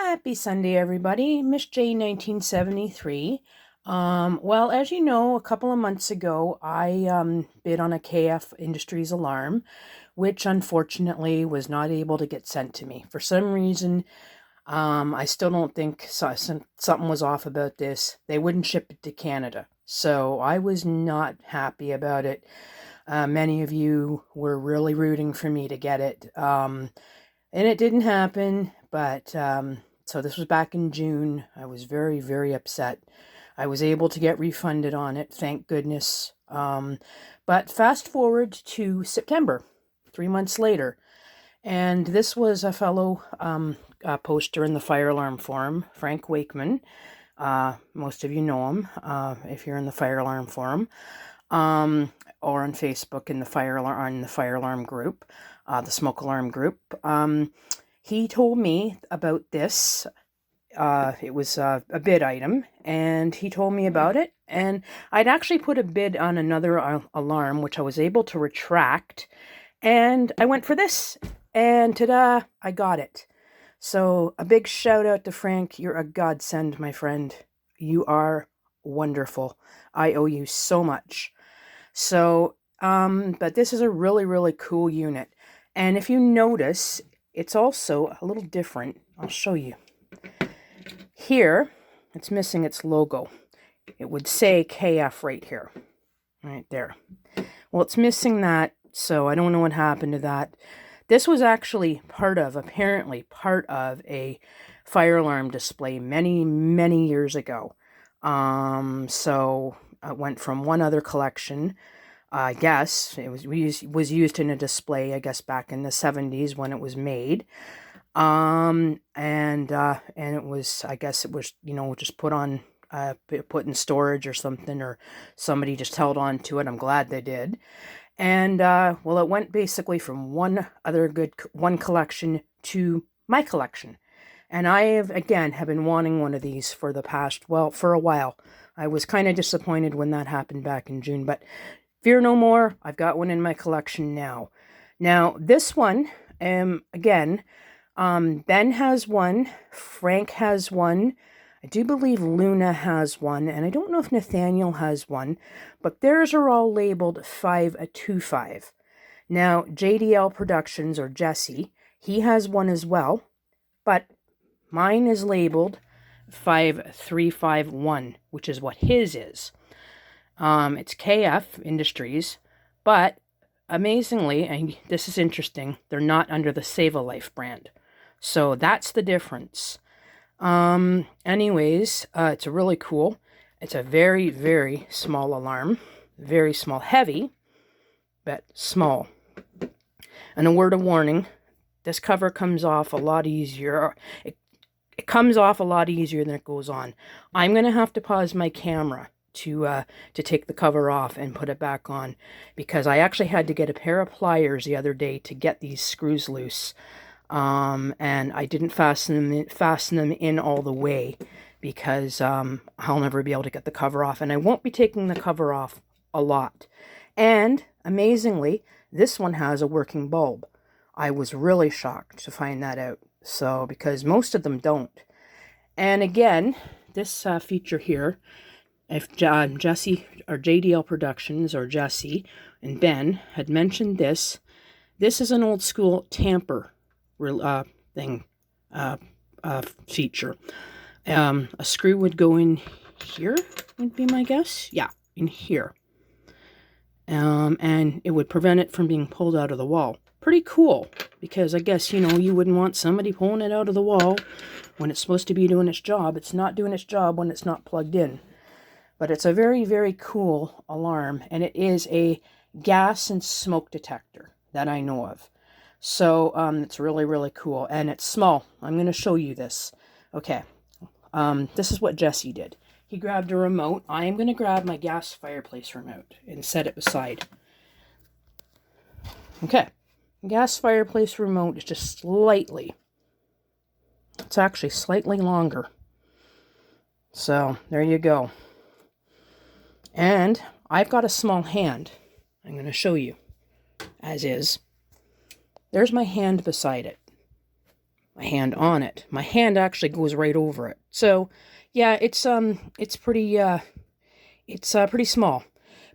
Happy Sunday, everybody. Miss J 1973. Well, as you know, a couple of months ago, I bid on a KF Industries alarm, which unfortunately was not able to get sent to me. For some reason, I still don't think something was off about this. They wouldn't ship it to Canada. So I was not happy about it. Many of you were really rooting for me to get it. And it didn't happen, but so this was back in June. I was very, very upset. I was able to get refunded on it, thank goodness. But fast forward to September, 3 months later, and this was a fellow poster in the fire alarm forum, Frank Wakeman. Most of you know him if you're in the fire alarm forum, or on Facebook in the fire alarm group. The smoke alarm group. He told me about this. It was a bid item, and he told me about it. And I'd actually put a bid on another alarm, which I was able to retract. And I went for this, and ta-da, I got it. So a big shout out to Frank. You're a godsend, my friend. You are wonderful. I owe you so much. So, but this is a really, really cool unit. And if you notice, it's also a little different. I'll show you. Here, it's missing its logo. It would say KF right here. Right there. Well, it's missing that, so I don't know what happened to that. This was actually apparently part of a fire alarm display many, many years ago. So it went from one other collection. I guess it was used in a display, I guess, back in the 70s when it was made. And it was, I guess it was, just put in storage or something, or somebody just held on to it. I'm glad they did. And, well, it went basically from one collection to my collection. And I have been wanting one of these for a while. I was kind of disappointed when that happened back in June, but fear no more, I've got one in my collection now. Now, this one, Ben has one, Frank has one, I do believe Luna has one, and I don't know if Nathaniel has one, but theirs are all labeled 525. Now, JDL Productions, or Jesse, he has one as well, but mine is labeled 5351, which is what his is. It's KF Industries, but amazingly, and this is interesting, they're not under the Save a Life brand. So that's the difference. Anyways, it's a really cool. It's a very, very small alarm. Very small. Heavy, but small. And a word of warning, this cover comes off a lot easier. It comes off a lot easier than it goes on. I'm going to have to pause my camera to take the cover off and put it back on, because I actually had to get a pair of pliers the other day to get these screws loose, and I didn't fasten them in all the way, because I'll never be able to get the cover off, and I won't be taking the cover off a lot. And amazingly, this one has a working bulb. I was really shocked to find that out, so because most of them don't. And again, this feature here, if Jesse or JDL Productions or Jesse and Ben had mentioned this is an old school tamper feature. A screw would go in here, would be my guess. Yeah, in here. And it would prevent it from being pulled out of the wall. Pretty cool, because I guess, you wouldn't want somebody pulling it out of the wall when it's supposed to be doing its job. It's not doing its job when it's not plugged in. But it's a very, very cool alarm, and it is a gas and smoke detector that I know of. So it's really, really cool, and it's small. I'm going to show you this. Okay, this is what Jesse did. He grabbed a remote. I am going to grab my gas fireplace remote and set it beside. Okay, gas fireplace remote is just slightly. It's actually slightly longer. So there you go. And I've got a small hand. I'm going to show you, as is. There's my hand beside it. my hand on it. My hand actually goes right over it. So, yeah, it's pretty small.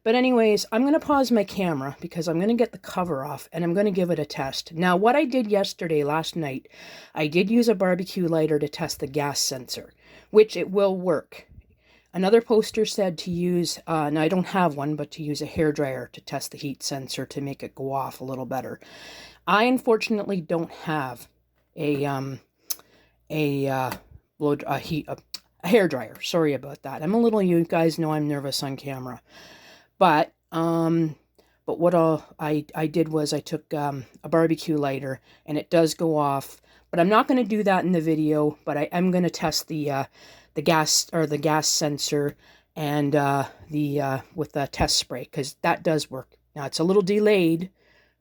But anyways, I'm going to pause my camera because I'm going to get the cover off and I'm going to give it a test. Now, what I did last night, I did use a barbecue lighter to test the gas sensor, which it will work. Another poster said to use, now I don't have one, but to use a hairdryer to test the heat sensor to make it go off a little better. I unfortunately don't have a hairdryer. Sorry about that. You guys know I'm nervous on camera. But what I did was I took a barbecue lighter and it does go off. But I'm not going to do that in the video. But I am going to test the gas sensor and with the test spray, because that does work. Now it's a little delayed,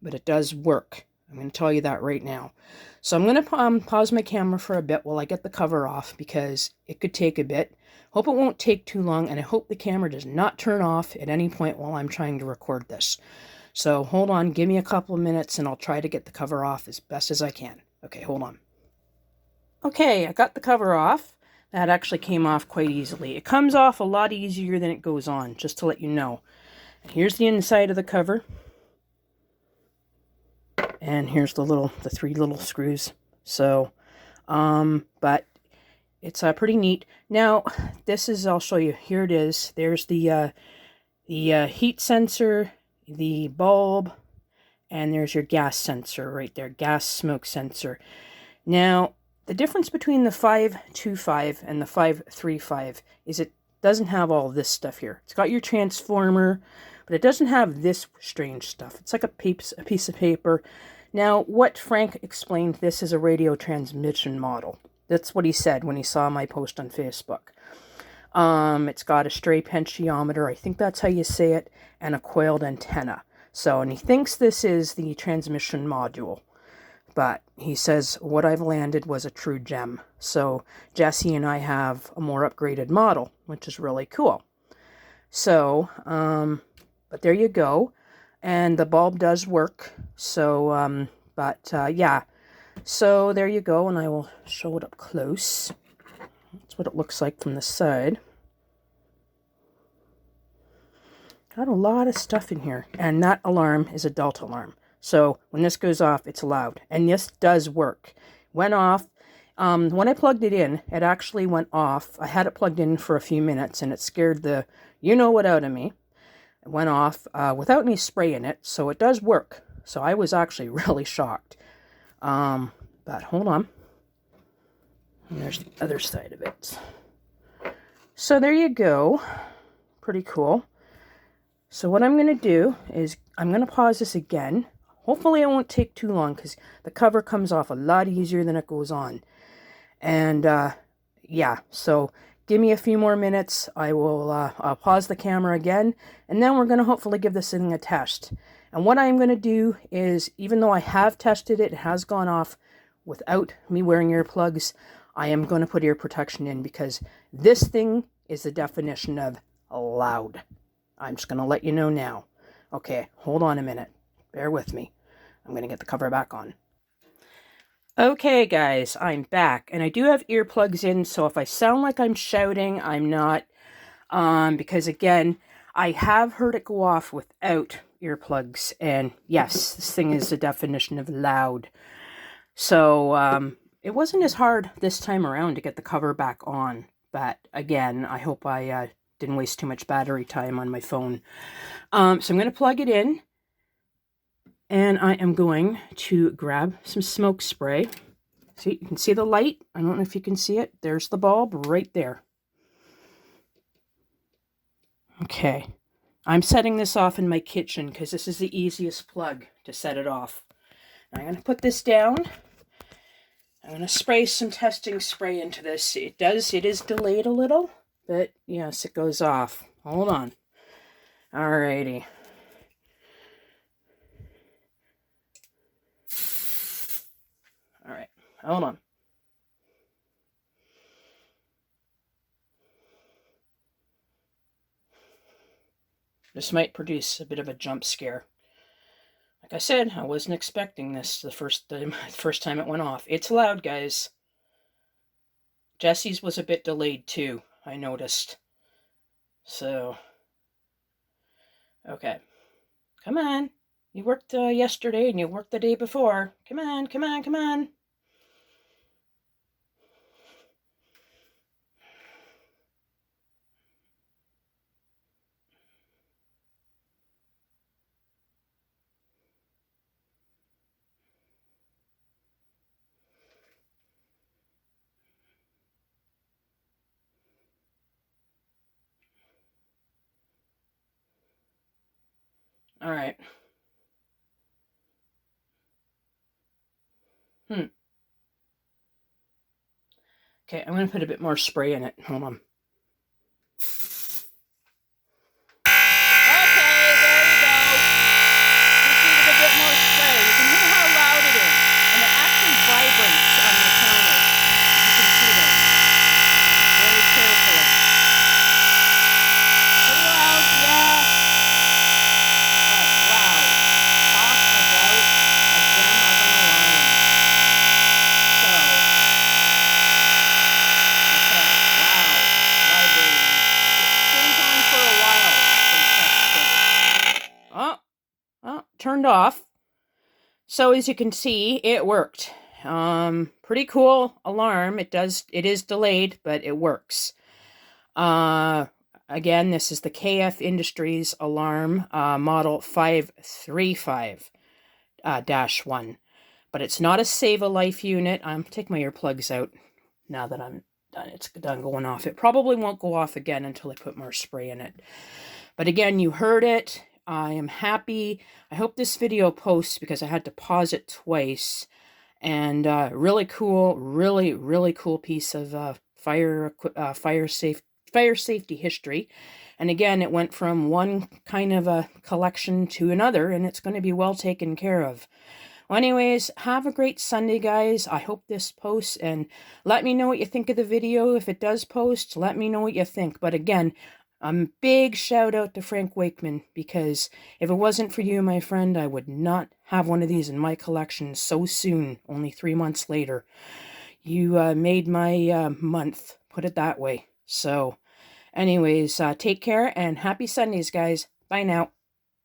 but it does work. I'm going to tell you that right now. So I'm going to pause my camera for a bit while I get the cover off, because it could take a bit. Hope it won't take too long, and I hope the camera does not turn off at any point while I'm trying to record this. So hold on, give me a couple of minutes, and I'll try to get the cover off as best as I can. Okay, hold on. Okay, I got the cover off. That actually came off quite easily. It comes off a lot easier than it goes on, just to let you know. Here's the inside of the cover. And here's the 3 little screws. So, but it's pretty neat. Now, I'll show you. Here it is. There's the heat sensor, the bulb, and there's your gas sensor right there, gas smoke sensor. Now, the difference between the 525 and the 535 is it doesn't have all this stuff here. It's got your transformer, but it doesn't have this strange stuff. It's like a piece of paper. Now, what Frank explained, this is a radio transmission model. That's what he said when he saw my post on Facebook. It's got a stray potentiometer, I think that's how you say it, and a coiled antenna. So, and he thinks this is the transmission module. But he says what I've landed was a true gem. So Jesse and I have a more upgraded model, which is really cool. So, but there you go. And the bulb does work. So, yeah. So there you go. And I will show it up close. That's what it looks like from the side. Got a lot of stuff in here. And that alarm is a Delta alarm. So when this goes off, it's loud. And this does work. Went off. When I plugged it in, it actually went off. I had it plugged in for a few minutes, and it scared the you-know-what out of me. It went off without any spray in it, so it does work. So I was actually really shocked. But hold on. And there's the other side of it. So there you go. Pretty cool. So what I'm going to do is I'm going to pause this again. Hopefully it won't take too long, because the cover comes off a lot easier than it goes on. And, yeah, so give me a few more minutes. I'll pause the camera again, and then we're going to hopefully give this thing a test. And what I'm going to do is, even though I have tested it, it has gone off without me wearing earplugs, I am going to put ear protection in, because this thing is the definition of loud. I'm just going to let you know now. Okay, hold on a minute. Bear with me. I'm going to get the cover back on. Okay, guys, I'm back. And I do have earplugs in, so if I sound like I'm shouting, I'm not. Because, again, I have heard it go off without earplugs. And, yes, this thing is the definition of loud. So, it wasn't as hard this time around to get the cover back on. But, again, I hope I didn't waste too much battery time on my phone. So I'm going to plug it in. And I am going to grab some smoke spray. See, you can see the light. I don't know if you can see it. There's the bulb right there. Okay. I'm setting this off in my kitchen because this is the easiest plug to set it off. I'm going to put this down. I'm going to spray some testing spray into this. It is delayed a little, but yes, it goes off. Hold on. Alrighty. All right, hold on. This might produce a bit of a jump scare. I Like I said, I wasn't expecting this the first time it went off. It's loud, guys. Jesse's was a bit delayed too, I noticed. So, okay. Come on. You worked yesterday and you worked the day before. Come on, come on, come on. All right. Okay, I'm going to put a bit more spray in it. Hold on. Okay, there you go. Just needed a bit more spray. You can hear how loud it is. And it actually vibrates on my counter. You can see this. Very carefully. Pretty loud, yeah. Oh, wow. Talk about a gem of an alarm. So, okay, wow. Vibrating. It stays on for a while. Oh, turned off. So as you can see, it worked. Pretty cool alarm. It is delayed, but it works. Again, this is the KF Industries alarm, model 535 -1. But it's not a Save a Life unit. I'm take my earplugs out now that I'm done. It's done going off. It probably won't go off again until I put more spray in it. But again, you heard it. I am happy. I hope this video posts because I had to pause it twice. And really cool, really cool piece of fire safety history. And again, it went from one kind of a collection to another, and it's going to be well taken care of. Well, anyways, have a great Sunday, guys. I hope this posts, and let me know what you think of the video. If it does post, let me know what you think. But again, a big shout out to Frank Wakeman, because if it wasn't for you, my friend, I would not have one of these in my collection so soon, only 3 months later. You made my month, put it that way. So, anyways, take care and happy Sundays, guys. Bye now.